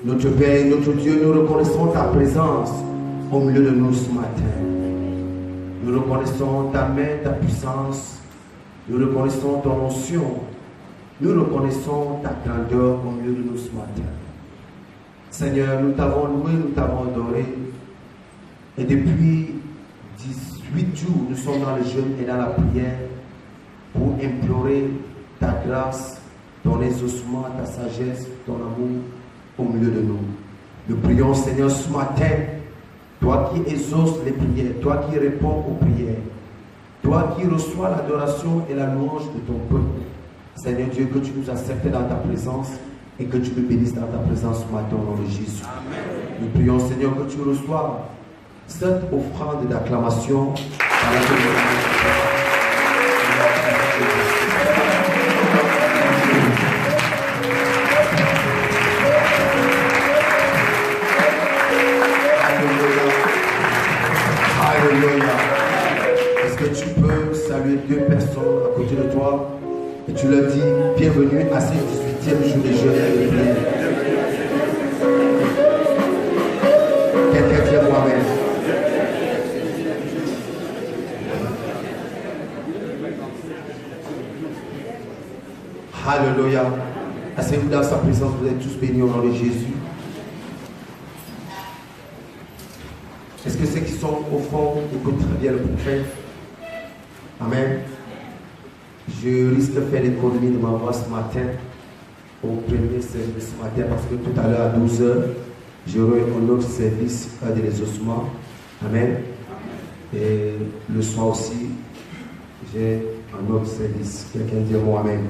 Notre Père et notre Dieu, nous reconnaissons ta présence au milieu de nous ce matin. Nous reconnaissons ta main, ta puissance. Nous reconnaissons ton onction. Nous reconnaissons ta grandeur au milieu de nous ce matin. Seigneur, nous t'avons loué, nous t'avons adoré. Et depuis 18 jours, nous sommes dans le jeûne et dans la prière pour implorer ta grâce, ton exaucement, ta sagesse, ton amour au milieu de nous. Nous prions, Seigneur, ce matin, toi qui exauces les prières, toi qui réponds aux prières, toi qui reçois l'adoration et la louange de ton peuple. Seigneur Dieu, que tu nous acceptes dans ta présence et que tu nous bénisses dans ta présence ce matin au nom de Jésus. Amen. Nous prions, Seigneur, que tu reçoives cette offrande d'acclamation par la Est-ce que tu peux saluer deux personnes à côté de toi et tu leur dis bienvenue à ce 18e jour de jeûne et de prière. Quelqu'un dit moi-même. Alléluia. Asseyez-vous dans sa présence, vous êtes tous bénis au nom de Jésus. Est-ce que ceux qui sont au fond écoutent très bien le prophète? Amen. Je risque de faire l'économie de ma voix ce matin, au premier service ce matin, parce que tout à l'heure à 12h, j'aurai un autre service de l'exaucement. Amen. Et le soir aussi, j'ai un autre service. Quelqu'un dit moi Amen.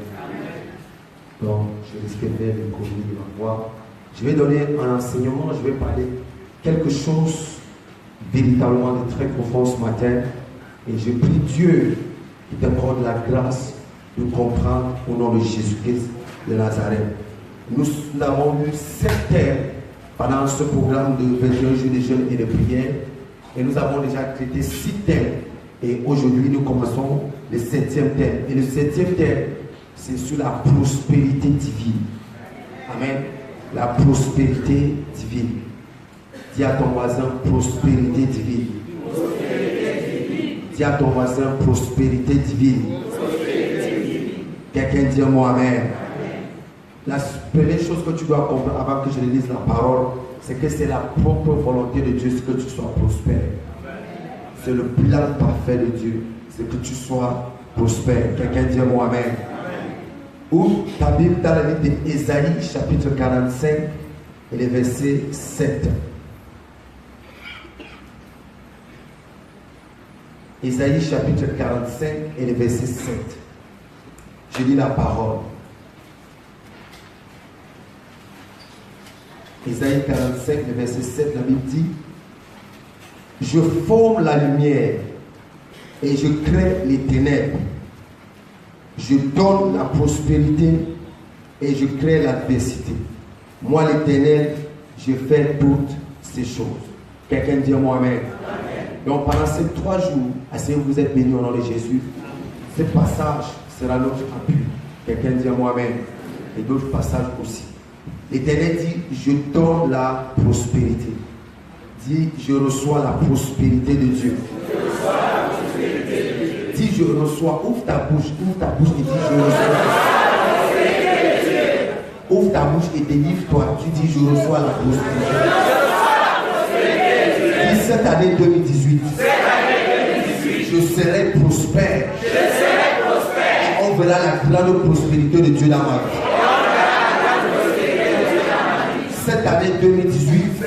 Donc, je risque de faire l'économie de ma voix. Je vais donner un enseignement, je vais parler quelque chose véritablement de très profond ce matin. Et je prie Dieu qui t'accorde la grâce de comprendre au nom de Jésus-Christ de Nazareth. Nous avons eu 7 thèmes pendant ce programme de 21 jours de jeûne et de prière. Et nous avons déjà traité 6 thèmes. Et aujourd'hui, nous commençons le 7e thème. Et le 7e thème, c'est sur la prospérité divine. Amen. La prospérité divine. Dis à ton voisin prospérité divine. Dis à ton voisin prospérité divine. Quelqu'un dit moi Amen. La première chose que tu dois comprendre avant que je lise la parole, c'est que c'est la propre volonté de Dieu que tu sois prospère. C'est le plan parfait de Dieu, c'est que tu sois prospère. Quelqu'un dit moi Amen. Ouvre ta Bible dans le livre d'Ésaïe, chapitre 45, et le verset 7. Ésaïe chapitre 45 et le verset 7. Je lis la parole. Ésaïe 45, le verset 7, la Bible dit: je forme la lumière et je crée les ténèbres. Je donne la prospérité et je crée l'adversité. Moi, l'Éternel, je fais toutes ces choses. Quelqu'un dit moi-même. Donc pendant ces 3 jours, asseyez-vous, vous êtes bénis au nom de Jésus. Ce passage sera notre appui. Quelqu'un dit moi-même. Et d'autres passages aussi. L'Éternel dit, je donne la prospérité. Dis, je reçois la prospérité de Dieu. Dis, je reçois. Ouvre ta bouche et dis, je reçois la prospérité de Dieu. Ouvre ta bouche et délivre-toi. Tu dis, je reçois la prospérité. Cette année 2018, je serai prospère. On verra la grande prospérité de Dieu dans ma vie. Cette année 2018,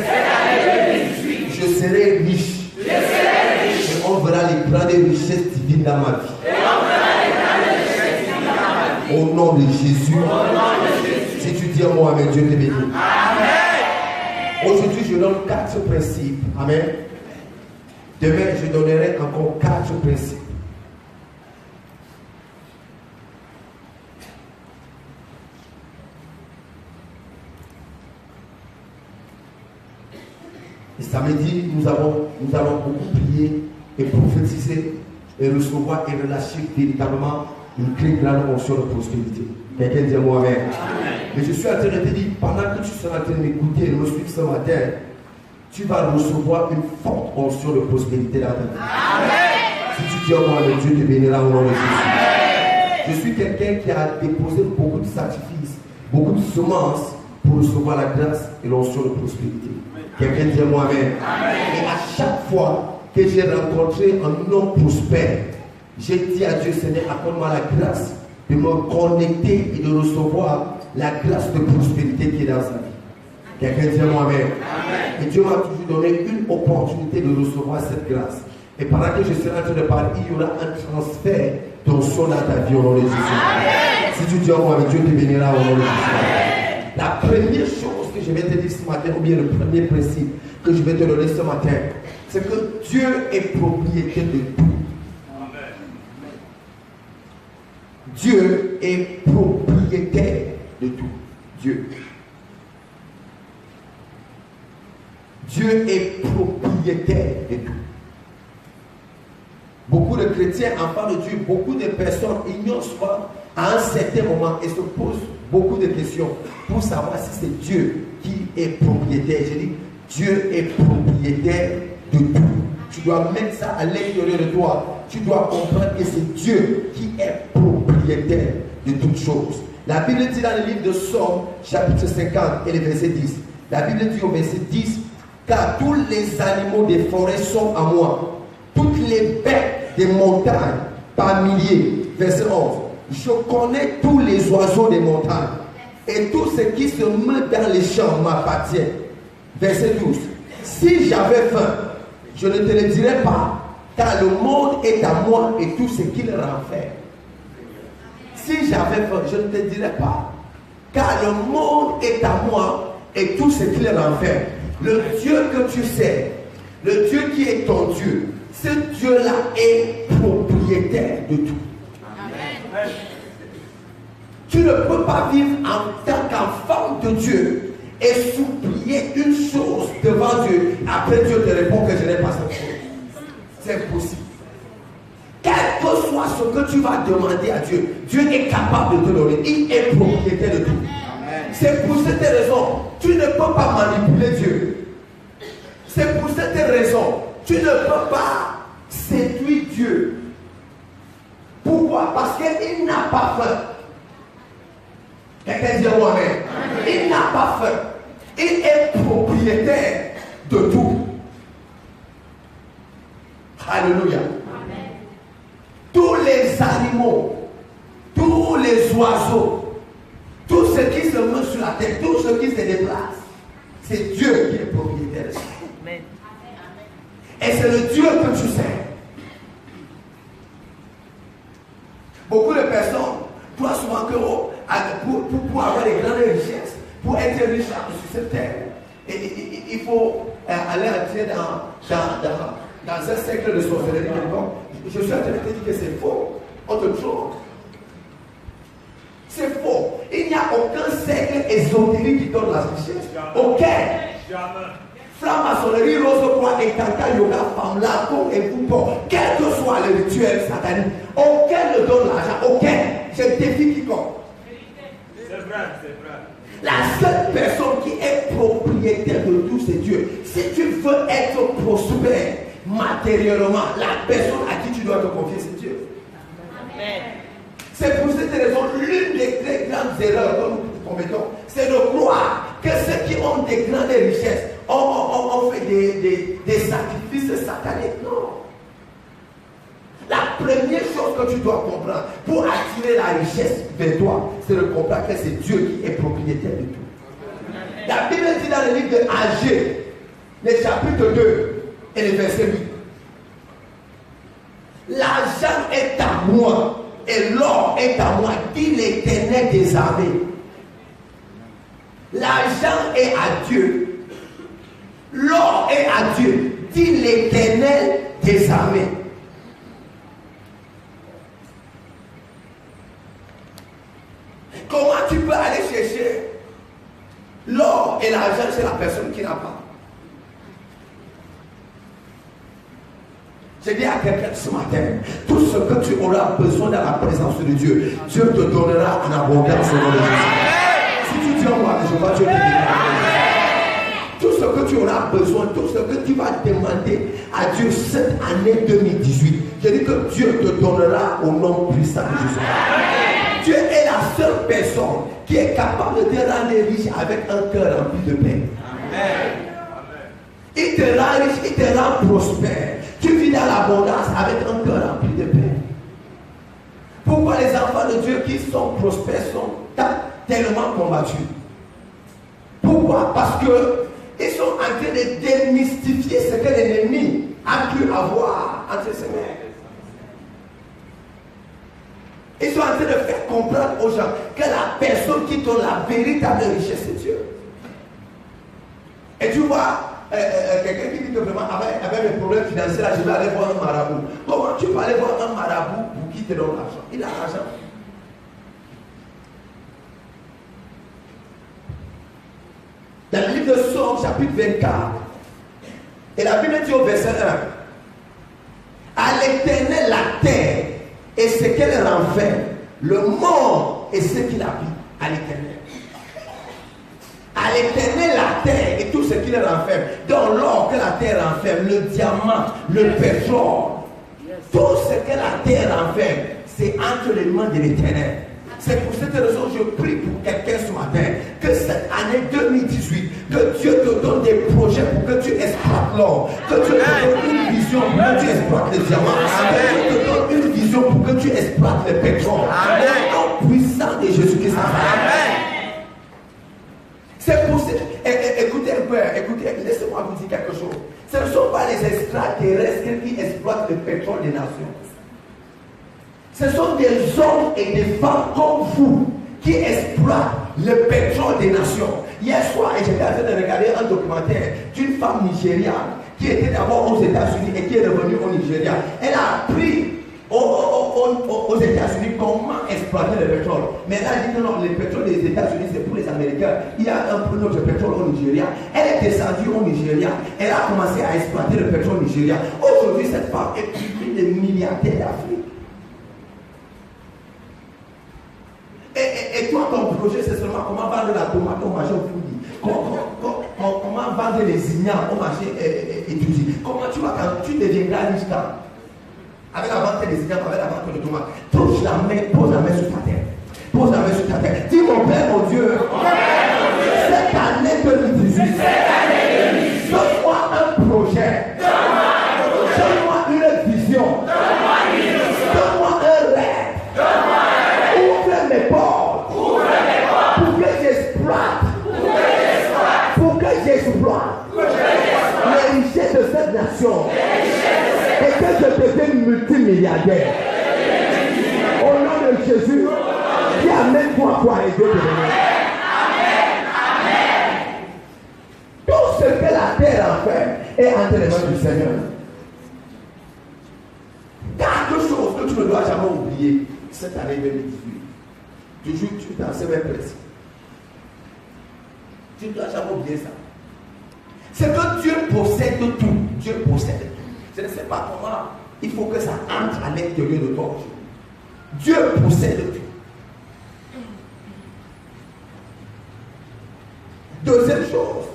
je serai riche. Et on verra les grandes richesses divines dans ma vie. Au nom de Jésus. Si tu dis à moi, Amen, Dieu te bénit. Aujourd'hui, je donne 4 principes. Amen. Demain, je donnerai encore 4 principes. Et samedi, nous allons beaucoup prier et prophétiser et recevoir et relâcher véritablement une très grande onction de prospérité. Quelqu'un dit moi Amen. Mais je suis en train de te dire, pendant que tu seras en train de m'écouter et de me suivre ce matin, tu vas recevoir une forte onction de prospérité dans ta vie. Amen. Si tu dis au moi, Dieu te bénira au nom de Jésus. Je suis quelqu'un qui a déposé beaucoup de sacrifices, beaucoup de semences pour recevoir la grâce et l'onction de prospérité. Quelqu'un dit moi Amen. Et à chaque fois que j'ai rencontré un homme prospère, j'ai dit à Dieu, Seigneur, accorde-moi la grâce de me connecter et de recevoir la grâce de prospérité qui est dans sa vie. Quelqu'un dit moi Amen. Et Dieu m'a toujours donné une opportunité de recevoir cette grâce. Et pendant que je serai en train de parler, il y aura un transfert d'onction dans ta vie au nom de Jésus. Amen. Si tu dis moi, Dieu te bénira au nom de Jésus. La première chose que je vais te dire ce matin, ou bien le premier principe que je vais te donner ce matin, c'est que Dieu est propriétaire de tout. Dieu est propriétaire de tout. Dieu. Dieu est propriétaire de tout. Beaucoup de chrétiens en parlent de Dieu, beaucoup de personnes ignorent cela à un certain moment et se posent beaucoup de questions pour savoir si c'est Dieu qui est propriétaire. Je dis, Dieu est propriétaire de tout. Tu dois mettre ça à l'intérieur de toi. Tu dois comprendre que c'est Dieu qui est propriétaire de toutes choses. La Bible dit dans le livre de Psaume, chapitre 50 et le verset 10. La Bible dit au verset 10, car tous les animaux des forêts sont à moi, toutes les bêtes des montagnes par milliers. Verset 11. Je connais tous les oiseaux des montagnes et tout ce qui se meut dans les champs m'appartient. Verset 12. Si j'avais faim, je ne te le dirais pas, car le monde est à moi et tout ce qu'il renferme. Si j'avais faim, je ne te dirais pas, car le monde est à moi et tout ce qu'il renferme. Le Dieu que tu sais, le Dieu qui est ton Dieu, ce Dieu-là est propriétaire de tout. Amen. Tu ne peux pas vivre en tant qu'enfant de Dieu et supplier une chose devant Dieu. Après Dieu te répond que je n'ai pas cette chose. C'est impossible. Quel que soit ce que tu vas demander à Dieu, Dieu est capable de te donner. Il est propriétaire de tout. C'est pour cette raison, tu ne peux pas manipuler Dieu. C'est pour cette raison, tu ne peux pas séduire Dieu. Pourquoi? Parce qu'il n'a pas faim. Quelqu'un dit moi-même. Il n'a pas faim. Il est propriétaire de tout. Alléluia. Amen. Tous les animaux, tous les oiseaux, tout ce qui se met sur la terre, tout ce qui se déplace, c'est Dieu qui est propriétaire de ça. Amen. Et c'est le Dieu que tu sais. Beaucoup de personnes croient souvent que pour avoir des grandes richesses, pour être riche sur cette terre, il faut aller entrer dans un cercle de sorcellerie. Je suis en train de te dire que c'est faux. On te trompe. C'est faux. Il n'y a aucun cercle ésotérique qui donne la richesse. Aucun. Franc-maçonnerie, rose-croix, étanta, yoga, femme, laco et bouton. Quel que soit le rituel satanique, aucun ne donne l'argent. Aucun. Je défie quiconque. C'est vrai, c'est vrai. La seule personne qui est propriétaire de tout, c'est Dieu. Si tu veux être prospère matériellement, la personne à qui tu dois te confier, c'est Dieu. Amen. C'est pour cette raison, l'une des très grandes erreurs que nous commettons, c'est de croire que ceux qui ont des grandes richesses ont fait des sacrifices sataniques. Non. La première chose que tu dois comprendre pour attirer la richesse vers toi, c'est de comprendre que c'est Dieu qui est propriétaire de tout. La Bible dit dans le livre de Agé, le chapitre 2 et le verset 8. L'argent est à moi et l'or est à moi, dit l'Éternel des armées. L'argent est à Dieu. L'or est à Dieu, dit l'Éternel des armées. Comment tu peux aller chercher l'or et l'argent chez la personne qui n'a pas? Je dis à quelqu'un ce matin, tout ce que tu auras besoin dans la présence de Dieu, Dieu te donnera en abondance au nom de Jésus. Si tu dis en moi, je vois Dieu te donnera. Tout ce que tu auras besoin, tout ce que tu vas demander à Dieu cette année 2018, je dis que Dieu te donnera au nom puissant de Jésus. Dieu est la seule personne qui est capable de te rendre riche avec un cœur rempli de paix. Amen. Il te rend riche, il te rend prospère. Tu vis dans l'abondance avec un cœur rempli de paix. Pourquoi les enfants de Dieu qui sont prospères sont tellement combattus? Pourquoi? Parce que ils sont en train de démystifier ce que l'ennemi a pu avoir entre ses mains. Ils sont en train de faire comprendre aux gens que la personne qui donne la véritable richesse, c'est Dieu. Et tu vois, quelqu'un qui dit que vraiment avec des problèmes financiers, là, je vais aller voir un marabout. Comment tu peux aller voir un marabout pour qui te donne l'argent? Il a l'argent. Dans le livre de Somme, chapitre 24, et la Bible dit au verset 1, à l'Éternel la terre et ce qu'elle renferme, le monde et ce qu'il habite, à l'Éternel. À l'Éternel la terre et tout ce qu'il renferme, dans l'or que la terre renferme, le diamant, le pétrole, tout ce que la terre renferme, c'est entre les mains de l'Éternel. C'est pour cette raison que je prie pour quelqu'un ce matin, que cette année 2018, que Dieu te donne des projets pour que tu exploites l'or, que Dieu te donne une vision pour que tu exploites les diamants, que Dieu te donne une vision pour que tu exploites le pétrole. Au nom puissant de Jésus-Christ. C'est pour ça. Écoutez un peu, écoutez, laissez-moi vous dire quelque chose. Ce ne sont pas les extraterrestres qui exploitent le pétrole des nations. Ce sont des hommes et des femmes comme vous qui exploitent le pétrole des nations. Hier soir, j'étais en train de regarder un documentaire d'une femme nigériane qui était d'abord aux États-Unis et qui est revenue au Nigeria. Elle a appris aux États-Unis comment exploiter le pétrole. Mais là, elle dit que non, le pétrole des États-Unis, c'est pour les Américains. Il y a un peu de pétrole au Nigeria. Elle est descendue au Nigeria. Elle a commencé à exploiter le pétrole au Nigeria. Aujourd'hui, cette femme est l'une des milliardaires d'Afrique. Et toi, ton projet, c'est seulement comment vendre la tomate au marché au Foudi. Comment vendre les ignames au marché étudié. Comment tu vas, quand tu deviendras riche quand? Avec la vente des ignames, avec la vente de tomates. Pose la main sur ta tête. Pose la main sur ta tête. Dis mon Père, mon Dieu. Cette année 2018. Donne-moi un projet. Donne-moi une vision. Donne-moi un rêve. Ouvre mes portes pour que j'exploite les richesses de cette nation et que je devienne multimilliardaire. Au nom de Jésus, qui amène toi et Dieu te donner. Tout ce que la terre a fait est entre les mains du Seigneur. Quelque chose que tu ne dois jamais oublier cette année 2018. Toujours tu es dans ce même principe. Tu ne dois jamais oublier ça. C'est que Dieu possède tout. Dieu possède tout. Je ne sais pas comment il faut que ça entre à l'intérieur de toi. Dieu possède tout. Deuxième chose,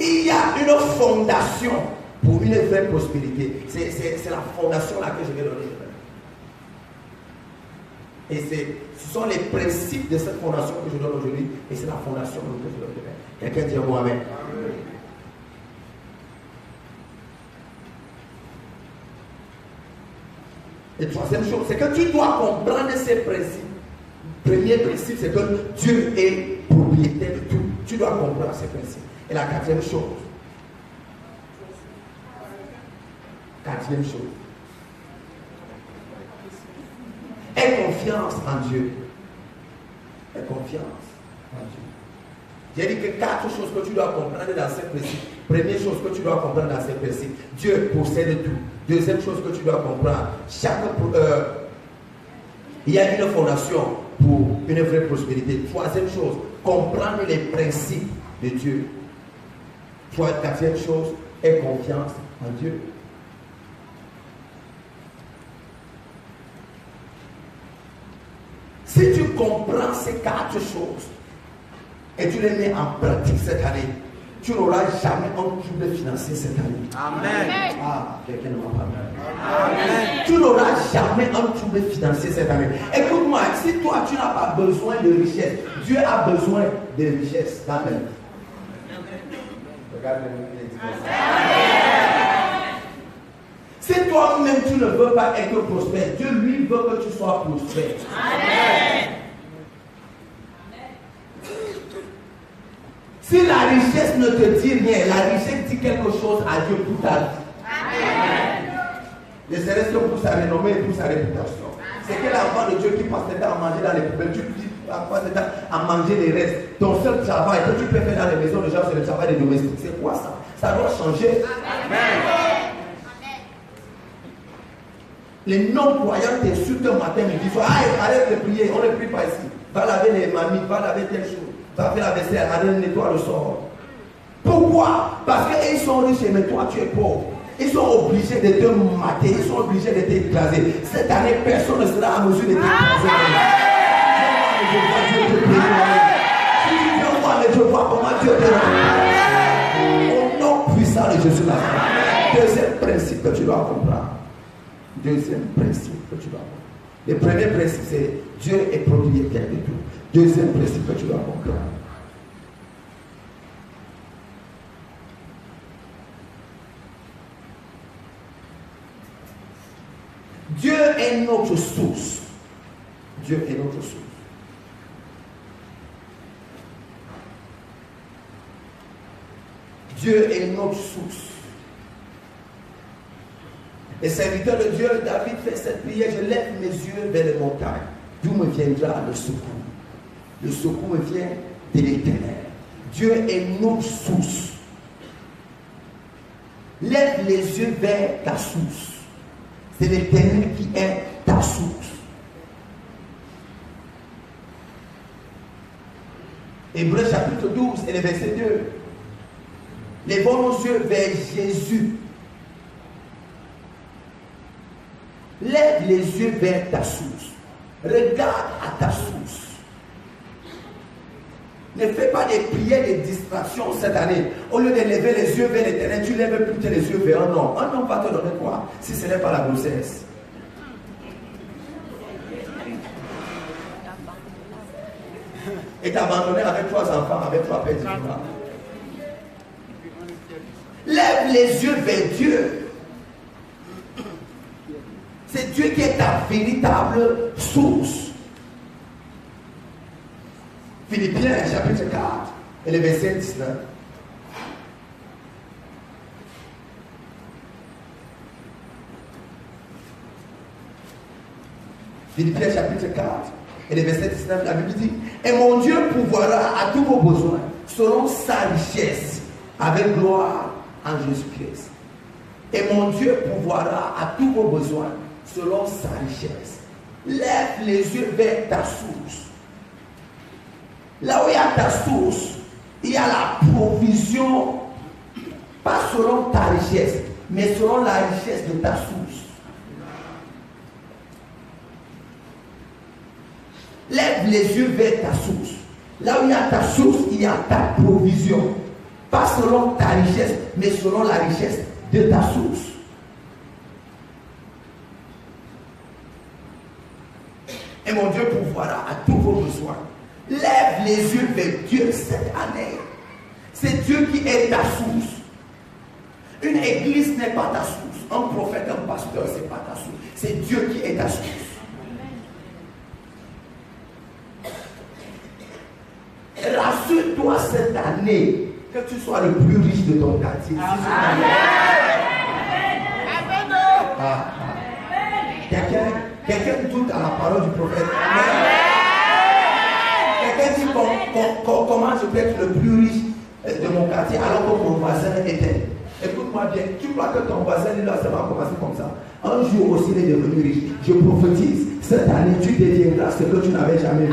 il y a une fondation pour une vraie prospérité. C'est la fondation là que je vais donner. Et ce sont les principes de cette fondation que je donne aujourd'hui. Et c'est la fondation que je donne demain. Quelqu'un dit moi amen. Et troisième chose, c'est que tu dois comprendre ces principes. Premier principe, c'est que Dieu est propriétaire de tout. Tu dois comprendre ces principes. Et la quatrième chose. Aie confiance en Dieu. Aie confiance en Dieu. J'ai dit que 4 choses que tu dois comprendre dans ces principes. Première chose que tu dois comprendre dans ces principes, Dieu possède tout. Deuxième chose que tu dois comprendre, il y a une fondation pour une vraie prospérité. Troisième chose, comprendre les principes de Dieu. Quatrième chose, aie confiance en Dieu. Si tu comprends ces 4 choses et tu les mets en pratique cette année, tu n'auras jamais un trouble financier cette année. Amen. Ah, quelqu'un ne m'a pas dit. Amen. Tu n'auras jamais un trouble financier cette année. Écoute-moi, si toi tu n'as pas besoin de richesse, Dieu a besoin de richesse. Amen. Regarde-le. Si toi-même tu ne veux pas être prospère, Dieu lui veut que tu sois prospère. Amen. Si la richesse ne te dit rien, la richesse dit quelque chose à Dieu pour ta vie. Amen. Ne serait-ce que pour sa renommée et pour sa réputation. C'est que l'enfant de Dieu qui passe le temps à manger dans les poubelles, tu dis passe le temps à manger les restes. Ton seul travail que tu peux faire dans les maisons de gens, c'est le travail des domestiques. C'est quoi ça? Ça doit changer. Amen. Les non-croyants t'insultent un matin, ils disent arrête de prier, on ne prie pas ici. Va laver les mamies, va laver telle chose, va faire la vaisselle, arrête, nettoie le sort. Pourquoi? Parce qu'ils sont riches, mais toi tu es pauvre. Ils sont obligés de te mater, ils sont obligés de t'écraser. Cette année, personne ne sera en mesure de t'écraser. Si tu veux voir le Dieu, vois comment Dieu te rend. Au nom puissant de Jésus. Deuxième principe que tu dois comprendre. Deuxième principe que tu dois comprendre. Le premier principe, c'est Dieu est propriétaire de tout. Deuxième principe que tu dois comprendre. Dieu est notre source. Dieu est notre source. Dieu est notre source. Et serviteur de Dieu, David fait cette prière, je lève mes yeux vers les montagnes. D'où me viendra le secours? Le secours me vient de l'Éternel. Dieu est notre source. Lève les yeux vers ta source. C'est l'Éternel qui est ta source. Hébreux chapitre 12 et le verset 2. Lèvons nos yeux vers Jésus. Lève les yeux vers ta source. Regarde à ta source. Ne fais pas des prières de distraction cette année. Au lieu de lever les yeux vers l'Éternel, tu lèves plutôt les yeux vers un homme. Un homme va te donner quoi si ce n'est pas la grossesse? Et t'abandonner avec 3 enfants, avec 3 petits enfants. Lève les yeux vers Dieu. C'est Dieu qui est ta véritable source. Philippiens chapitre 4 et le verset 19. Philippiens chapitre 4 et le verset 19, la Bible dit: et mon Dieu pourvoira à tous vos besoins selon sa richesse avec gloire en Jésus-Christ. Et mon Dieu pourvoira à tous vos besoins selon sa richesse. Lève les yeux vers ta source. Là où il y a ta source, il y a la provision, pas selon ta richesse, mais selon la richesse de ta source. Lève les yeux vers ta source. Là où il y a ta source, il y a ta provision. Pas selon ta richesse, mais selon la richesse de ta source. Et mon Dieu pourvoira à tous vos besoins. Lève les yeux vers Dieu cette année. C'est Dieu qui est ta source. Une église n'est pas ta source. Un prophète, un pasteur, ce n'est pas ta source. C'est Dieu qui est ta source. Rassure-toi cette année que tu sois le plus riche de ton quartier. Quelqu'un doute à la parole du prophète. Quelqu'un dit comment je peux être le plus riche de mon quartier alors que mon voisin était. Écoute-moi bien, tu crois que ton voisin là, ça va commencer comme ça. Un jour aussi il est devenu riche. Je prophétise, cette année tu deviendras ce que tu n'avais jamais vu.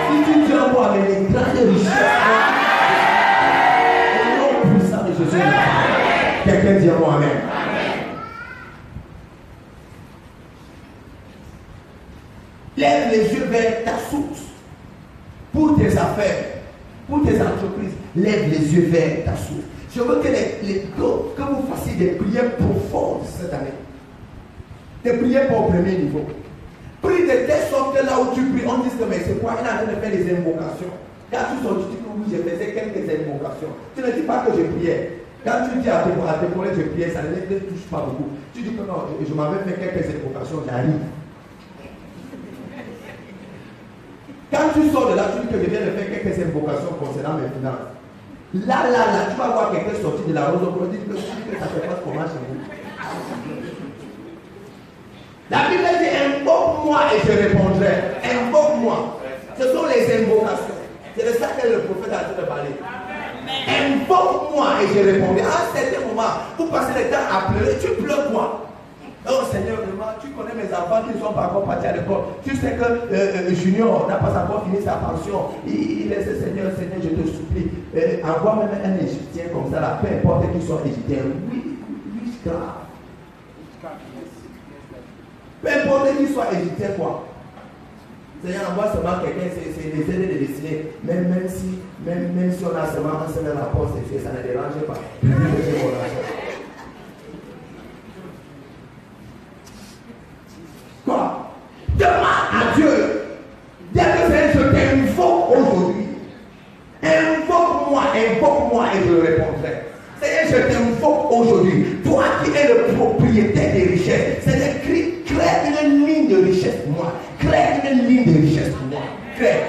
Si tu viens voir avec les grandes richesses, au nom puissant de Jésus. Lève les yeux vers ta source. Pour tes affaires, pour tes entreprises, lève les yeux vers ta source. Je veux que que vous fassiez des prières profondes cette année. Des prières pour au premier niveau. Prie de telle sorte que là où tu pries, on dit que mais c'est quoi? Il est en train de faire des invocations. Quand tu sors, tu dis que oui, je faisais quelques invocations. Tu ne dis pas que je priais. Quand tu dis à tes collègues je priais, ça ne les touche pas beaucoup. Tu dis que non, je m'avais fait quelques invocations, j'arrive. Quand tu sors de là, tu dis que je viens de faire quelques invocations concernant mes finances. Là, tu vas voir quelqu'un sortir de la rose pour dire que ça se passe comment chez vous. La Bible dit invoque-moi et je répondrai. Invoque-moi. Ce sont les invocations. C'est de ça que le prophète a dit de parler. Invoque-moi et je répondrai. À un certain moment, vous passez le temps à pleurer. Tu pleures quoi? Oh Seigneur, vraiment, tu connais mes enfants qui ne sont pas encore partis à l'école. Tu sais que Junior n'a pas encore fini sa pension. Il est ce Seigneur, je te supplie. Envoie même un Égyptien comme ça, là, peu importe qu'il soit Égyptien. Oui, grave. Peu importe qu'il soit Égyptien, quoi. Seigneur, envoie seulement quelqu'un, c'est les aider de dessiner. Même si on a seulement un seul rapport sexuel, ça ne dérange pas. Quoi? Demande à Dieu. Dis que Seigneur, je t'invoque aujourd'hui. Invoque-moi et je répondrai. Seigneur, je t'invoque aujourd'hui. Toi qui es le propriétaire des richesses. Seigneur, crée une ligne de richesse pour moi. Crée une ligne de richesse pour moi. Crée.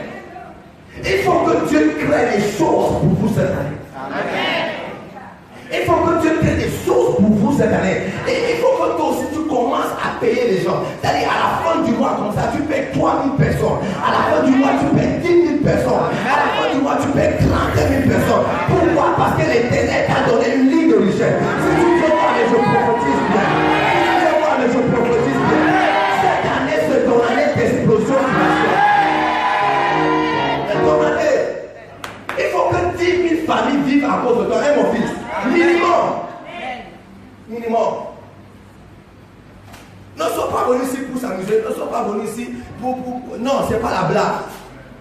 Il faut que Dieu crée des choses pour vous cette année. Amen. Il faut que Dieu crée des choses pour vous cette année. Et il faut que toi aussi tu commences à payer les gens. C'est-à-dire à la fin du mois comme ça, tu payes 3 000 personnes. À la fin du mois, tu payes 10 000 personnes. À la fin du mois, tu payes 30 000 personnes. Pourquoi? Parce que l'Éternel t'a donné une ligne de richesse. Si tu veux voir les je prophétise bien. Si tu veux voir les je prophétise bien. Cette année, c'est ton année d'explosion financière. C'est ton année. Il faut que 10 000 familles vivent à cause de toi. Et mon fils. Minimum. Ne sois pas venu ici pour s'amuser, ne sois pas venu ici pour... Non, c'est pas la blague.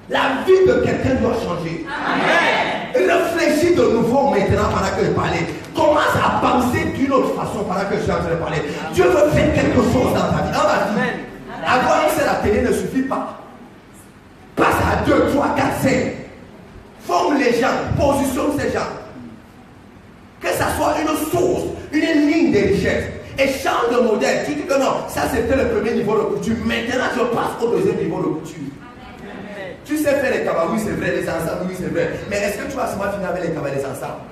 La vie de quelqu'un doit changer. Amen. Réfléchis de nouveau maintenant pendant que je parlais. Commence à penser d'une autre façon pendant que je suis en train de parler. Dieu veut faire quelque chose dans ta vie. Dans ma vie. Avoir accès à la télé ne suffit pas. Passe à 2, 3, 4, 5. Forme les gens, positionne ces gens. Que ça soit une source, une ligne de richesse. Et change de modèle. Tu dis que non, ça c'était le premier niveau de couture. Maintenant je passe au deuxième niveau de couture. Tu sais faire les cabas, oui c'est vrai, les ensembles, oui c'est vrai. Mais est-ce que tu vas seulement finir avec les cabas, les ensembles?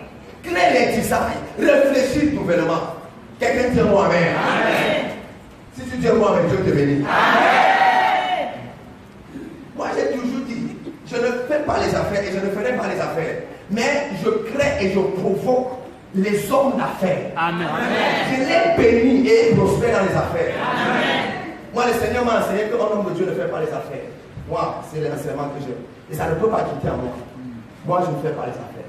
Crée les designs, réfléchis nouvellement. Quelqu'un dit moi amen. Amen. Si tu dis moi amen, Dieu te bénit. Amen. Moi j'ai toujours dit, je ne fais pas les affaires et je ne ferai pas les affaires. Mais je crée et je provoque les hommes d'affaires. Amen. Je les bénis et ils prospèrent dans les affaires. Amen. Moi, le Seigneur m'a enseigné qu'un homme de Dieu ne fait pas les affaires. Moi, c'est l'enseignement que j'ai. Et ça ne peut pas quitter en moi. Moi, je ne fais pas les affaires.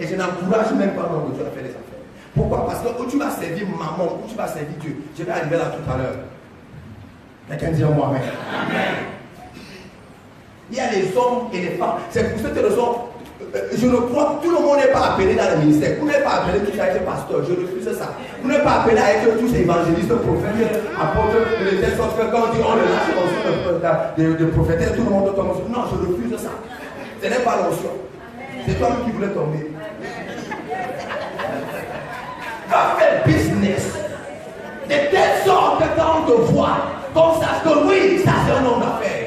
Et je n'encourage même pas un homme de Dieu à faire les affaires. Pourquoi? Parce que où tu vas servir maman, où tu vas servir Dieu, je vais arriver là tout à l'heure. Quelqu'un dit moi, amen. Amen. Il y a les hommes et les femmes. C'est pour cette raison. Je ne crois que tout le monde n'est pas appelé dans le ministère. Vous n'êtes pas appelé tous à être pasteur. Je refuse ça. Vous n'êtes pas appelé à être tous évangélistes, prophètes, apôtres, de telle sorte que quand on dit on le lâche l'onction de prophète, tout le monde tombe. Non, je refuse ça. Ce n'est pas l'onction. C'est toi-même qui voulais tomber. Va faire business. De telle sorte que quand on te voit, qu'on sache que oui, ça c'est un homme d'affaires.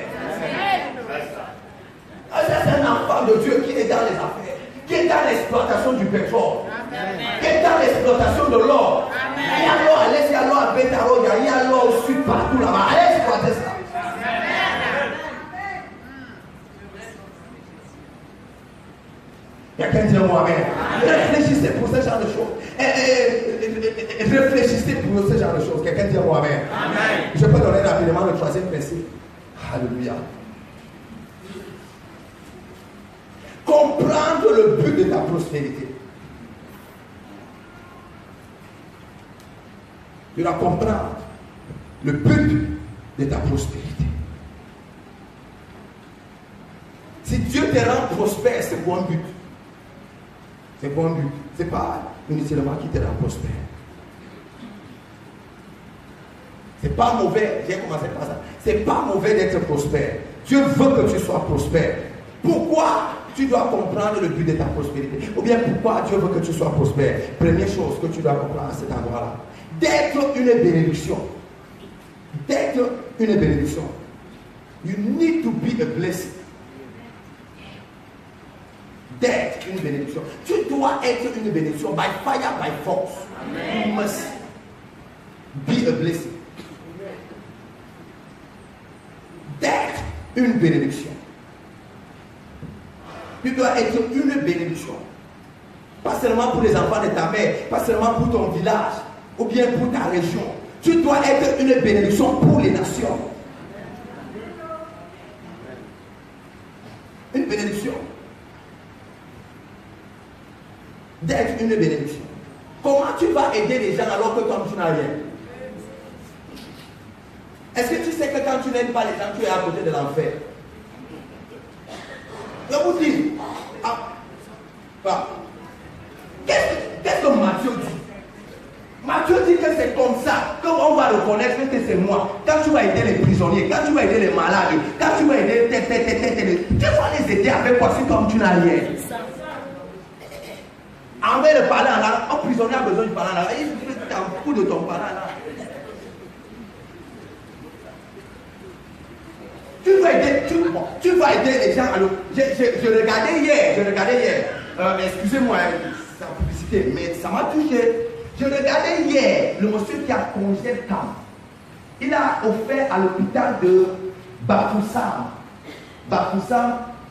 Ça c'est un enfant de Dieu qui est dans les affaires, qui est dans l'exploitation du pétrole, qui est dans l'exploitation de l'or. Il y a l'or à l'est, il y a l'or à Bétaroga, il y a l'or au sud, partout là-bas. Allez exploiter ça. Il y a quelqu'un qui dit moi amen. Réfléchissez pour ce genre de choses. Réfléchissez pour ce genre de choses. Quelqu'un dit moi amen. Je peux donner rapidement le troisième principe. Alléluia. Comprendre le but de ta prospérité. Tu dois comprendre le but de ta prospérité. Si Dieu te rend prospère, c'est pour un but. C'est pour un but. Ce n'est pas initialement qui te rend prospère. C'est pas mauvais. J'ai commencé par ça. C'est pas mauvais d'être prospère. Dieu veut que tu sois prospère. Pourquoi tu dois comprendre le but de ta prospérité? Ou bien pourquoi Dieu veut que tu sois prospère? Première chose que tu dois comprendre à cet endroit-là. D'être une bénédiction. D'être une bénédiction. You need to be a blessing. D'être une bénédiction. Tu dois être une bénédiction by fire, by force. Amen. You must be a blessing. D'être une bénédiction. Tu dois être une bénédiction. Pas seulement pour les enfants de ta mère, pas seulement pour ton village, ou bien pour ta région. Tu dois être une bénédiction pour les nations. Une bénédiction. D'être une bénédiction. Comment tu vas aider les gens alors que toi tu n'as rien? Est-ce que tu sais que quand tu n'aides pas les gens, tu es à côté de l'enfer? Je vous dis, qu'est-ce que Matthieu dit? Matthieu dit que c'est comme ça qu'on va reconnaître que c'est moi. Quand tu vas aider les prisonniers, quand tu vas aider les malades, quand tu vas aider tu vas les aider avec quoi? C'est comme tu n'as rien. En vrai de parler en langue, un prisonnier a besoin de parler en langue. Il fait un coup de ton parler en langue. Tu vas aider les gens. Alors, je regardais hier, excusez-moi, c'est la publicité, mais ça m'a touché. Je regardais hier le monsieur qui a congé le camp. Il a offert à l'hôpital de Bafoussam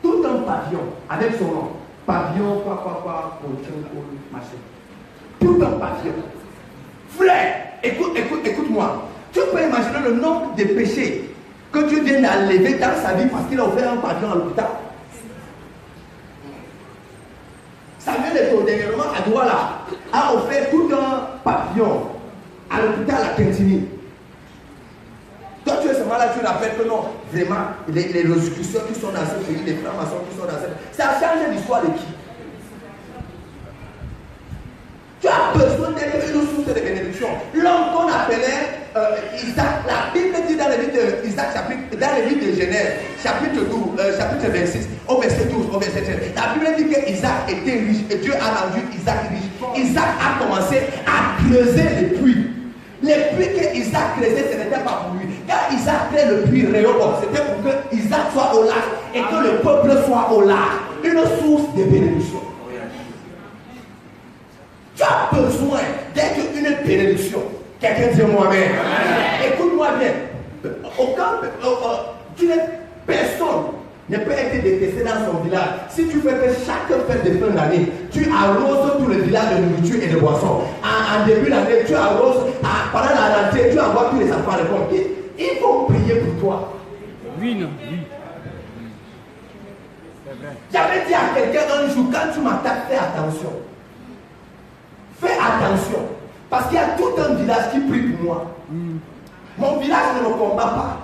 tout un pavillon avec son nom. Pavillon, machin. Tout un pavillon. Frère, écoute-moi. Tu peux imaginer le nombre de péchés que Dieu vient d'enlever dans sa vie parce qu'il a offert un pavillon à l'hôpital. Samuel Eto'o, dernièrement, à Douala, a offert tout un pavillon à l'hôpital à Kentini. Toi, tu es seulement là, tu rappelles que non, vraiment, les résolutions qui sont dans ce pays, les francs-maçons qui sont dans ce pays, ça change l'histoire de qui? Tu as besoin d'être une source de bénédiction. L'homme qu'on appelait Isaac, la Bible dit dans le livre d'Isaac, dans le livre de Genèse, chapitre 26, au verset 12, au verset 13. La Bible dit que Isaac était riche et Dieu a rendu Isaac riche. Isaac a commencé à creuser les puits. Les puits que Isaac creusait, ce n'était pas pour lui. Quand Isaac crée le puits Rehoboth, c'était pour que Isaac soit au large et que le peuple soit au large. Une source de bénédiction. Tu as besoin d'être une bénédiction. Quelqu'un dit moi-même. Écoute-moi bien. Personne ne peut être détesté dans son village. Si tu fais que chaque fête de fin d'année, tu arroses tout le village de nourriture et de boissons. En début d'année, tu arroses. Pendant la rentrée, tu envoies tous les enfants de compte. Ils vont prier pour toi. Oui, non, oui. J'avais dit à quelqu'un un jour, quand tu m'attaques, fais attention. Fais attention. Parce qu'il y a tout un village qui prie pour moi. Mon village ne me combat pas.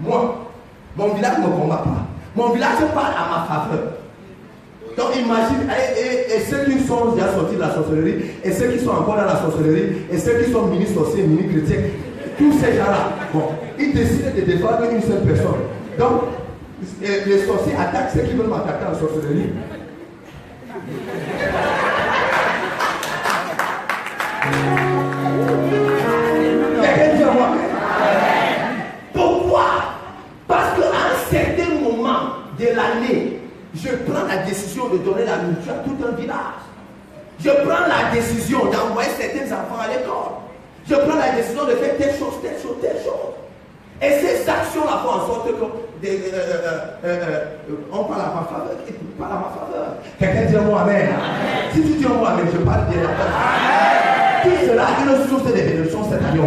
Moi, mon village ne me combat pas. Mon village parle à ma faveur. Donc imagine, et ceux qui sont déjà sortis de la sorcellerie, et ceux qui sont encore dans la sorcellerie, et ceux qui sont mini-sorciers, mini-chrétiens, tous ces gens-là, bon, ils décident de défendre une seule personne. Donc, les sorciers attaquent ceux qui veulent m'attaquer en sorcellerie. Pourquoi? Parce qu'à un certain moment de l'année, je prends la décision de donner la nourriture à tout un village. Je prends la décision d'envoyer certains enfants à l'école. Je prends la décision de faire telle chose, telle chose, telle chose. Et ces actions-là font en sorte que on parle à ma faveur et tu parles à ma faveur. Quelqu'un dit moi amen. Si tu dis moi amen, je parle bien. Tout cela est une source de bénédiction cette année.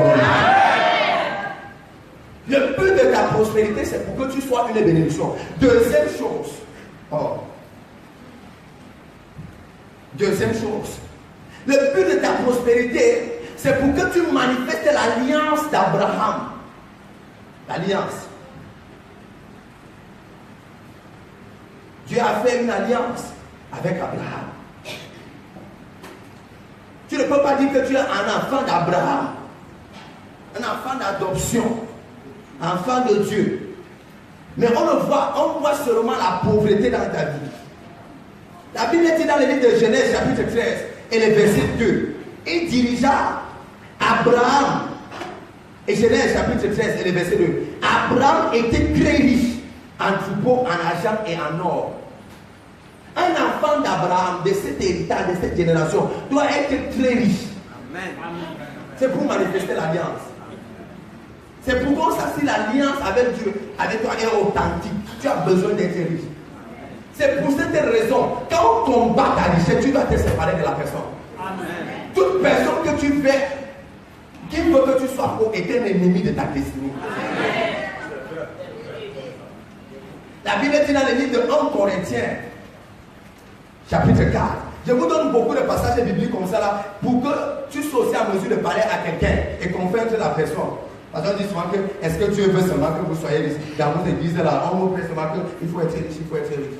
Le but de ta prospérité, c'est pour que tu sois une bénédiction. Deuxième chose. Deuxième chose. Le but de ta prospérité, c'est pour que tu manifestes l'alliance d'Abraham. L'alliance. Dieu a fait une alliance avec Abraham. Tu ne peux pas dire que tu es un enfant d'Abraham, un enfant d'adoption, enfant de Dieu. Mais on voit seulement la pauvreté dans ta vie. La Bible dit dans le livre de Genèse chapitre 13 et le verset 2, il dirigea Abraham, et Genèse chapitre 13 et le verset 2, Abraham était très riche en troupeaux, en argent et en or. Un enfant d'Abraham, de cet héritage, de cette génération, doit être très riche. Amen. C'est pour manifester l'alliance. C'est pourquoi ça, si l'alliance avec Dieu, avec toi est authentique, tu as besoin d'être riche. C'est pour cette raison, quand on combat ta richesse, tu dois te séparer de la personne. Amen. Toute personne que tu fais, qui veut que tu sois pauvre, est un ennemi de ta destinée. Amen. La Bible dit dans le livre de 1 Corinthiens, chapitre 4. Je vous donne beaucoup de passages bibliques comme ça là, pour que tu sois aussi en mesure de parler à quelqu'un et convaincre la personne. Parce qu'on dit souvent que est-ce que Dieu veut seulement que vous soyez riche? Dans vos églises là, on vous prête seulement qu'il faut être riche, il faut être riche.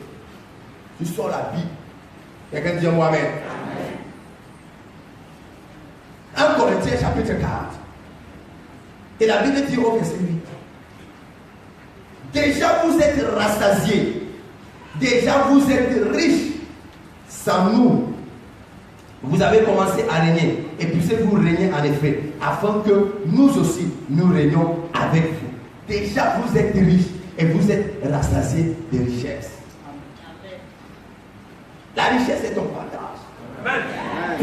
Tu sors la Bible. Quelqu'un dit moi Amen. 1 Corinthiens chapitre 4. Et la Bible dit au verset 8. Déjà vous êtes rassasiés. Déjà vous êtes riches. Sans nous, vous avez commencé à régner. Et puissiez-vous régner en effet, afin que nous aussi, nous régnions avec vous. Déjà vous êtes riches et vous êtes rassasiés de richesses. La richesse est ton partage.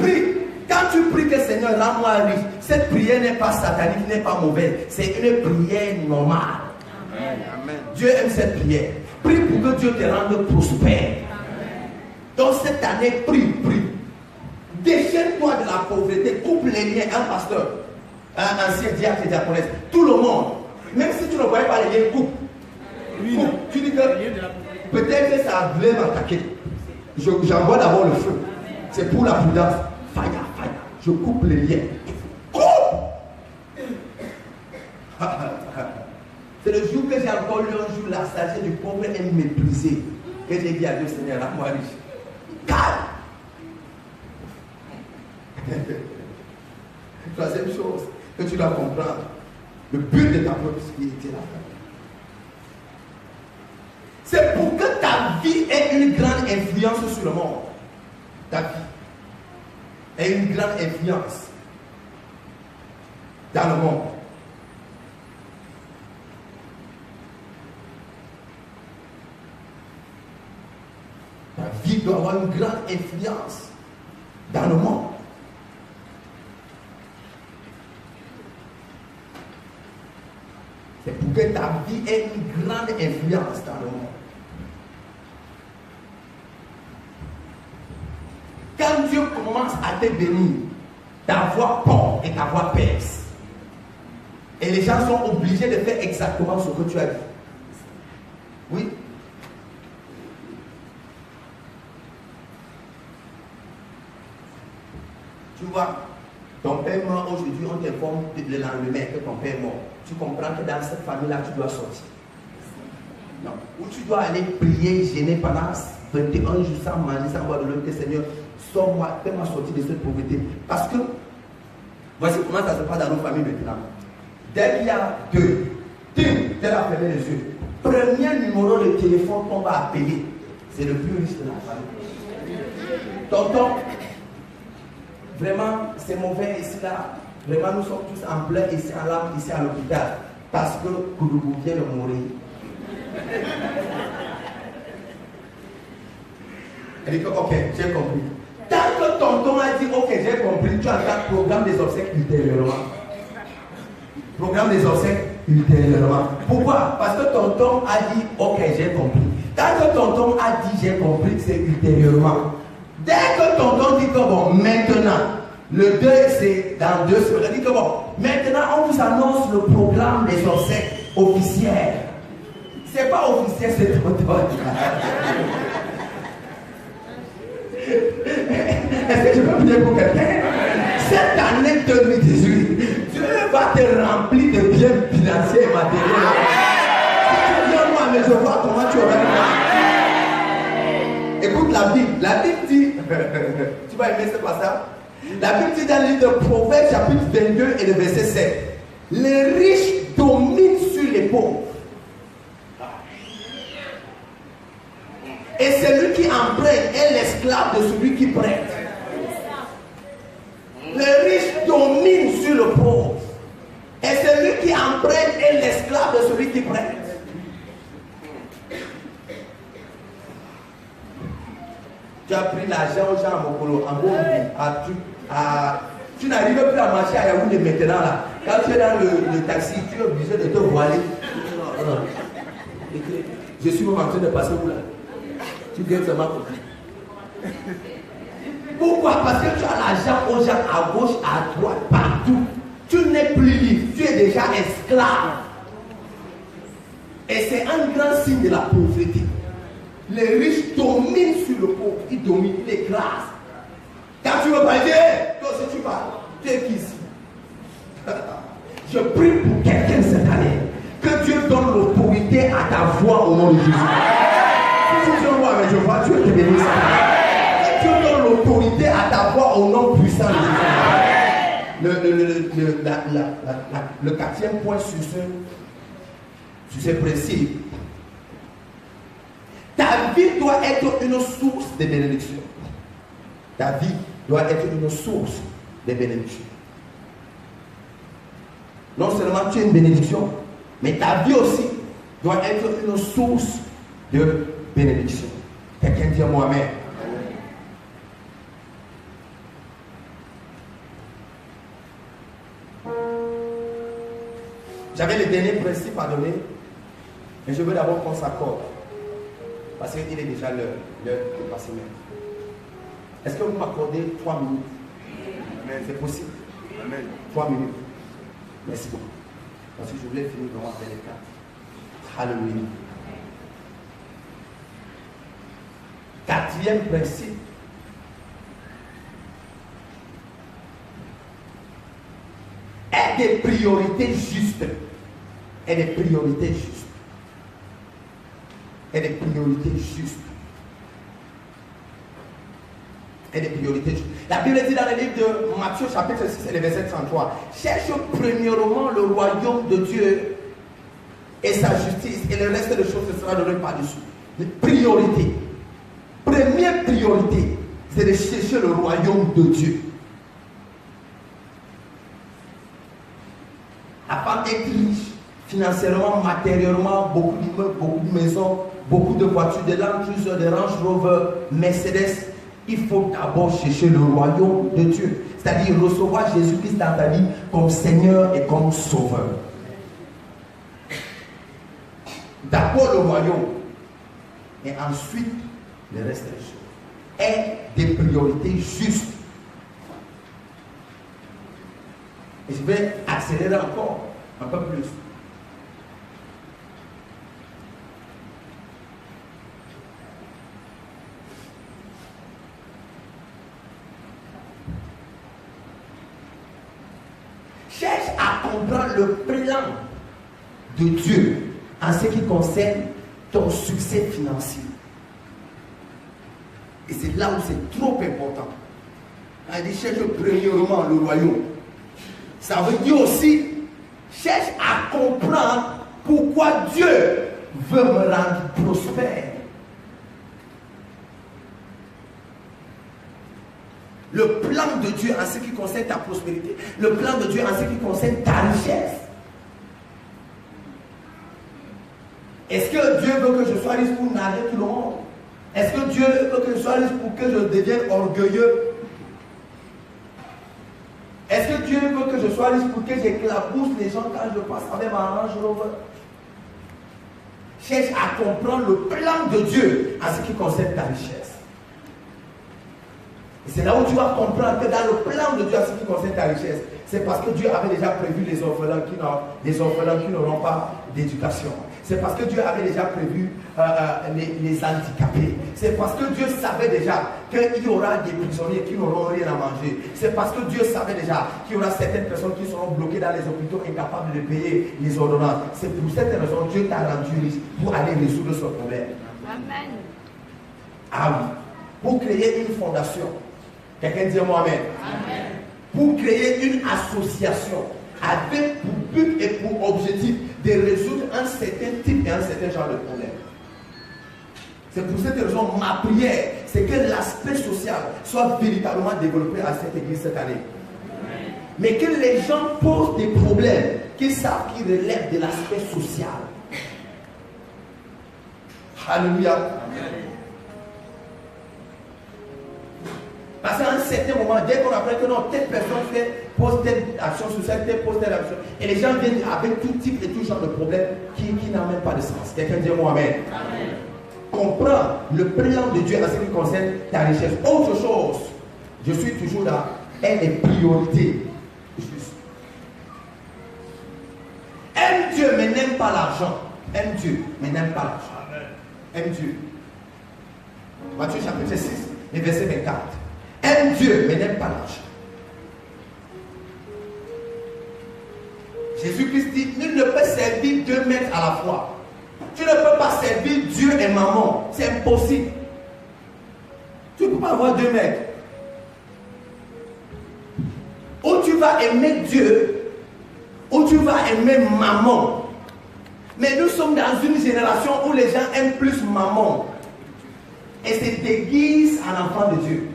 Prie. Quand tu pries que Seigneur, rends-moi riche, cette prière n'est pas satanique, n'est pas mauvaise. C'est une prière normale. Amen. Dieu aime cette prière. Prie pour que Dieu te rende prospère. Donc cette année, prie. Déchaîne-toi de la pauvreté, coupe les liens. Un pasteur, un ancien diacre et diaconesse, tout le monde, même si tu ne voyais pas les liens, coupe. Tu dis que peut-être que ça voulait m'attaquer. J'envoie d'abord le feu. C'est pour la prudence. Fire. Je coupe les liens. Coupe. C'est le jour que j'ai encore lu un jour la sagesse du pauvre est méprisée. Que j'ai dit à Dieu, Seigneur, rends-moi riche. Calme. Troisième chose que tu dois comprendre, le but de ta prospérité là. C'est pour que ta vie ait une grande influence sur le monde. Ta vie ait une grande influence dans le monde. Ta vie doit avoir une grande influence dans le monde. C'est pour que ta vie ait une grande influence dans le monde. Quand Dieu commence à te bénir, ta voix porte et ta voix pèse. Et les gens sont obligés de faire exactement ce que tu as dit. Oui. Tu vois, ton père mort aujourd'hui, on t'informe le lendemain que ton père est mort. Tu comprends que dans cette famille-là, tu dois sortir. Non. Ou tu dois aller prier, gêner pendant 21 jours sans manger, sans boire de l'eau, que Seigneur, sors-moi, fais-moi sortir de cette pauvreté. Parce que, voici comment ça se passe dans nos familles maintenant. Dès qu'il y a deux, dès la fermer les yeux, premier numéro de téléphone qu'on va appeler, c'est le plus riche de la famille. Tonton, vraiment, c'est mauvais ici là. Vraiment, nous sommes tous en plein ici en larmes, ici à l'hôpital. Parce que Koudougou vient de mourir. Elle dit que, ok, j'ai compris. Tant que tonton a dit, ok, j'ai compris, tu as un programme des obsèques ultérieurement. Programme des obsèques ultérieurement. Pourquoi? Parce que tonton a dit, ok, j'ai compris. Tant que tonton a dit, j'ai compris, c'est ultérieurement. Dès que tonton dit que bon, maintenant, le deuil c'est dans 2 semaines, il dit que bon, maintenant on vous annonce le programme des obsèques officiels. C'est pas officiel, c'est tonton. Est-ce que je peux dire pour quelqu'un? Cette année 2018, Dieu va te remplir de biens financiers et matériels. Si tu viens moi, mais je vois comment tu auras. écoute la Bible. La Bible dit, tu vas aimer ce passage. La Bible dit dans le livre de Proverbes, chapitre 22 et le verset 7. Les riches dominent sur les pauvres. Et celui qui emprunte est l'esclave de celui qui prête. Le riche domine sur le pauvre. Et celui qui emprunte est l'esclave de celui qui prête. Tu as pris l'argent aux gens à Mokolo, en gros, tu n'arrives plus à marcher à Yaoundé maintenant là. Quand tu es dans le taxi, tu es obligé de te voiler. Je suis même en train de passer où là? Tu gagnes seulement pour qui? Pourquoi? Parce que tu as l'argent aux gens à gauche, à droite, partout. Tu n'es plus libre, tu es déjà esclave. Et c'est un grand signe de la pauvreté. Les riches dominent sur le pauvre, ils dominent, ils écrasent. Quand tu veux parler, toi aussi tu parles. Tu es qui ici? Je prie pour quelqu'un cette année. Que Dieu donne l'autorité à ta voix au nom de Jésus. Si tu veux voir avec je vois, Dieu te bénisse. Que Dieu donne l'autorité à ta voix au nom puissant de Jésus. Le quatrième point sur ce principe. Ta vie doit être une source de bénédiction. Ta vie doit être une source de bénédiction. Non seulement tu es une bénédiction, mais ta vie aussi doit être une source de bénédiction. Quelqu'un dit à moi amen. J'avais le dernier principe à donner, mais je veux d'abord qu'on s'accorde. Parce qu'il est déjà l'heure de passer maintenant. Est-ce que vous m'accordez 3 minutes? Amen. C'est possible? Amen. 3 minutes. Merci beaucoup. Parce que je voulais finir vraiment avec les 4. Alléluia. Quatrième principe. Aie des priorités justes. Aie des priorités justes. Et des priorités justes. Et des priorités justes. La Bible dit dans le livre de Matthieu chapitre 6 et le verset 33. Cherche premièrement le royaume de Dieu et sa justice, et le reste des choses sera donné par-dessus. Les priorités. Première priorité, c'est de chercher le royaume de Dieu. Afin d'être riche, financièrement, matériellement, beaucoup d'immeubles, beaucoup de maisons, beaucoup de voitures, de Land Cruiser, de Range Rover, Mercedes, il faut d'abord chercher le royaume de Dieu. C'est-à-dire recevoir Jésus-Christ dans ta vie comme Seigneur et comme Sauveur. D'abord le royaume et ensuite le reste des choses. Et des priorités justes. Et je vais accélérer encore un peu plus. Cherche à comprendre le plan de Dieu en ce qui concerne ton succès financier. Et c'est là où c'est trop important. On dit cherche premièrement le royaume. Ça veut dire aussi, cherche à comprendre pourquoi Dieu veut me rendre prospère. Le plan de Dieu en ce qui concerne ta prospérité. Le plan de Dieu en ce qui concerne ta richesse. Est-ce que Dieu veut que je sois riche pour nager tout le monde? Est-ce que Dieu veut que je sois riche pour que je devienne orgueilleux? Est-ce que Dieu veut que je sois riche pour que j'éclabousse les gens quand je passe avec ma Range Rover? Cherche à comprendre le plan de Dieu en ce qui concerne ta richesse. Et c'est là où tu vas comprendre que dans le plan de Dieu en ce qui concerne ta richesse, c'est parce que Dieu avait déjà prévu les orphelins qui n'auront pas d'éducation. C'est parce que Dieu avait déjà prévu les handicapés. C'est parce que Dieu savait déjà qu'il y aura des prisonniers qui n'auront rien à manger. C'est parce que Dieu savait déjà qu'il y aura certaines personnes qui seront bloquées dans les hôpitaux incapables de payer les ordonnances. C'est pour cette raison que Dieu t'a rendu riche pour aller résoudre ce problème. Amen. Ah oui. Pour créer une fondation. Quelqu'un dit moi amen. Amen. Pour créer une association avec pour but et pour objectif de résoudre un certain type et un certain genre de problème. C'est pour cette raison, ma prière, c'est que l'aspect social soit véritablement développé à cette église cette année. Amen. Mais que les gens posent des problèmes qu'ils savent qu'ils relèvent de l'aspect social. Alléluia. Amen. Parce qu'à un certain moment, dès qu'on apprend que non, telle personne pose telle action sociale, telle pose telle action, et les gens viennent avec tout type et tout genre de problèmes qui n'ont même pas de sens. Quelqu'un dit moi amen. Amen. Comprends le plan de Dieu en ce qui concerne ta richesse. Autre chose, je suis toujours là, elle est priorité. Aime Dieu mais n'aime pas l'argent. Aime Dieu mais n'aime pas l'argent. Aime Dieu. Matthieu chapitre 6 et verset 24. Aime Dieu mais n'aime pas l'argent. Jésus-Christ dit, nul ne peut servir 2 maîtres à la fois. Tu ne peux pas servir Dieu et maman. C'est impossible. Tu ne peux pas avoir 2 maîtres. Ou tu vas aimer Dieu, ou tu vas aimer maman. Mais nous sommes dans une génération où les gens aiment plus maman. Et se déguisent en enfant de Dieu.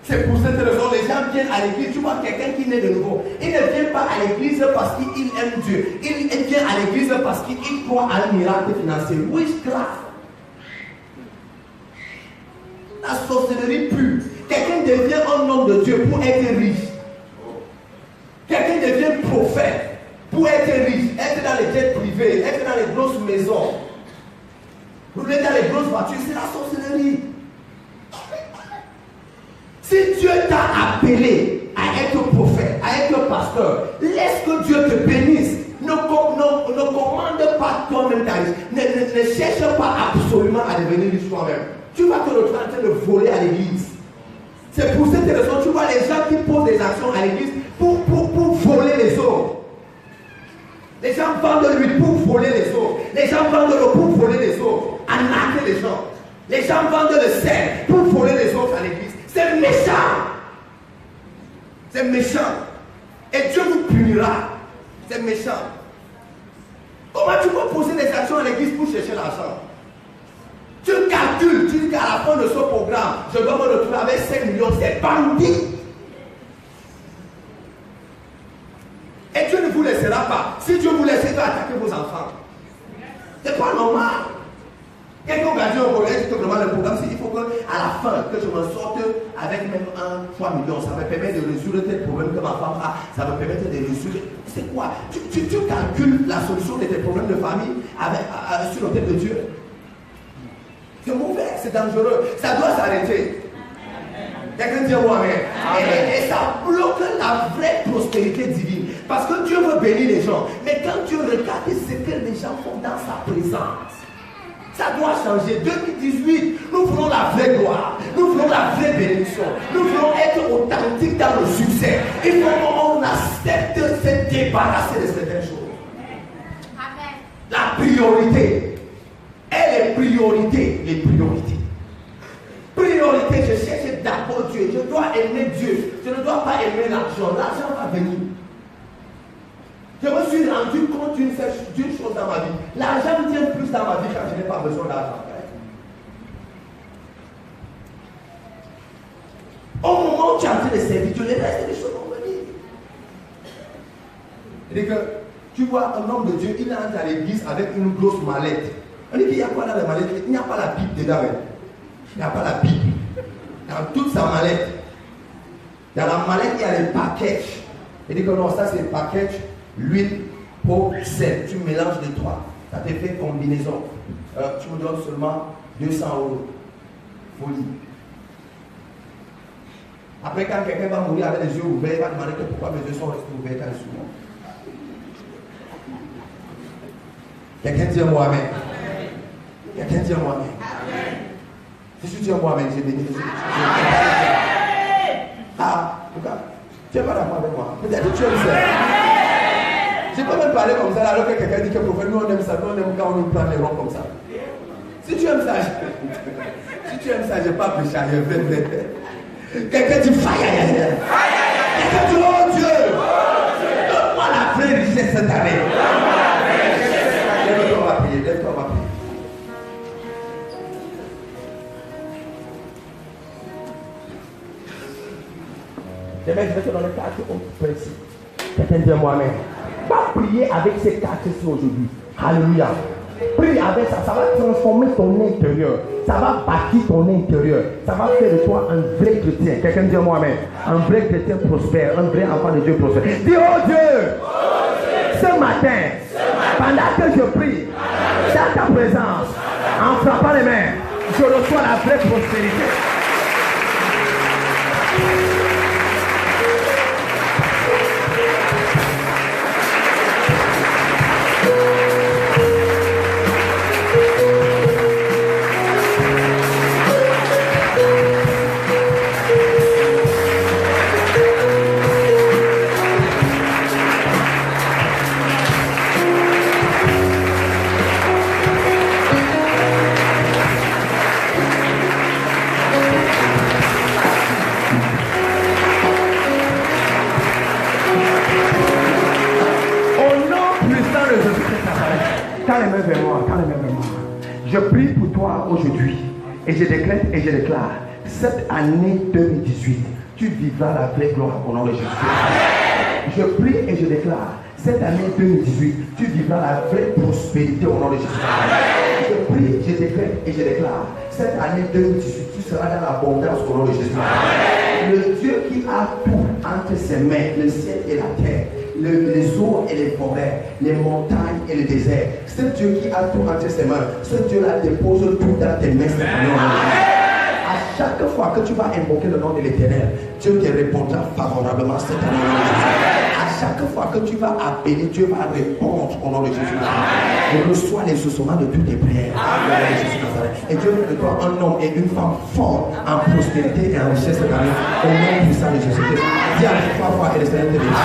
C'est pour cette raison que les gens viennent à l'église. Tu vois quelqu'un qui naît de nouveau. Il ne vient pas à l'église parce qu'il aime Dieu. Il vient à l'église parce qu'il croit à un miracle financier. Witchcraft. La sorcellerie pure. Quelqu'un devient un homme de Dieu pour être riche. Quelqu'un devient prophète pour être riche. Être dans les jets privés. Être dans les grosses maisons. Rouler dans les grosses voitures. C'est la sorcellerie. Si Dieu t'a appelé à être prophète, à être pasteur, laisse que Dieu te bénisse. Ne commande pas toi-même ta richesse. Ne cherche pas absolument à devenir riche toi-même. Tu vas te retrouver en train de voler à l'église. C'est pour cette raison, tu vois les gens qui posent des actions à l'église pour voler les autres. Les gens vendent de l'huile pour voler les autres. Les gens vendent de l'eau pour voler les autres. Arnaquer les gens. Les gens vendent le sel pour voler les autres à l'église. C'est méchant. C'est méchant. Et Dieu vous punira. C'est méchant. Comment tu peux poser des actions à l'église pour chercher l'argent? Tu calcules, tu dis qu'à la fin de ce programme, je dois me retrouver avec 5 millions. C'est bandit. Et Dieu ne vous laissera pas. Si Dieu vous laisse, il va attaquer vos enfants. C'est pas normal. Quelqu'un m'a dit au collège que vraiment le programme, c'est qu'il faut qu'à la fin, que je me sorte avec même 3 millions. Ça me permet de résoudre tel problème que ma femme a. Ça me permet de résoudre. C'est quoi? Tu calcules la solution de tes problèmes de famille sur l'autel de Dieu. C'est mauvais, c'est dangereux. Ça doit s'arrêter. Quelqu'un dit oh, amen. Et ça bloque la vraie prospérité divine. Parce que Dieu veut bénir les gens. Mais quand Dieu regarde ce que les gens font dans sa présence, ça doit changer. 2018, nous voulons la vraie gloire. Nous voulons la vraie bénédiction. Nous voulons être authentiques dans le succès. Il faut qu'on accepte de se débarrasser de certaines choses. Amen. La priorité. Et les priorités. Les priorités. Priorité, je cherche d'abord Dieu. Je dois aimer Dieu. Je ne dois pas aimer l'argent. L'argent va venir. Je me suis rendu compte d'une chose dans ma vie. L'argent me tient plus dans ma vie quand je n'ai pas besoin d'argent. Au moment où tu as fait les services, les restes des choses vont venir. C'est que tu vois un homme de Dieu, il entre à l'église avec une grosse mallette. On dit qu'il n'y a pas dans la mallette, il n'y a pas la Bible dedans. Il n'y a pas la Bible. Dans toute sa mallette, dans la mallette, il y a les packages. Il dit que non, ça c'est le package. L'huile, peau, sel, tu mélanges les trois. Ça te fait combinaison. Tu me donnes seulement 200 €. Folie. Après, quand quelqu'un va mourir avec les yeux ouverts, il va demander pourquoi mes yeux sont restés ouverts quand ils sont morts. Quelqu'un dit moi amen. Quelqu'un dit moi amen. Si tu dis moi amen, j'ai béni. Ah, regarde. Tu n'es pas d'accord avec moi. Peut-être que tu es le seul. Je peux même parler comme ça là, alors que quelqu'un dit que prophète, nous on aime ça, nous on aime quand on nous prend les ronds comme ça. Si tu aimes ça, je n'ai pas péché, je vais. Quelqu'un dit fire. Quelqu'un dit oh Dieu. Donne-moi la vraie richesse cette année. Lève-toi, on va prier. Demain, je vais te donner 4 autres principes. Quelqu'un dit moi-même. Va prier avec ces 4 ici aujourd'hui. Alléluia. Prie avec ça, ça va transformer ton intérieur. Ça va bâtir ton intérieur. Ça va faire de toi un vrai chrétien. Quelqu'un dit moi-même. Un vrai chrétien prospère. Un vrai enfant de Dieu prospère. Dis oh Dieu. Ce matin, pendant que je prie, dans ta présence, en frappant les mains, je reçois la vraie prospérité. Je prie pour toi aujourd'hui et je décrète et je déclare cette année 2018, tu vivras la vraie gloire au nom de Jésus. Je prie et je déclare cette année 2018, tu vivras la vraie prospérité au nom de Jésus. Je prie, je décrète et je déclare cette année 2018, tu seras dans l'abondance au nom de Jésus. Le Dieu qui a tout entre ses mains, le ciel et la terre, les eaux et les forêts, les montagnes et le désert. C'est Dieu qui a tout entre ses mains. Ce Dieu-là dépose tout dans tes mains. À chaque fois que tu vas invoquer le nom de l'Éternel, Dieu te répondra favorablement cette année. À chaque fois que tu vas appeler, Dieu va répondre au nom de Jésus. Et reçois les ossements de toutes tes prières. Et Dieu fait de toi un homme et une femme forts en prospérité et en richesse cette année. Au nom puissant de Jésus. Dis à 3 fois et le Seigneur te bénisse.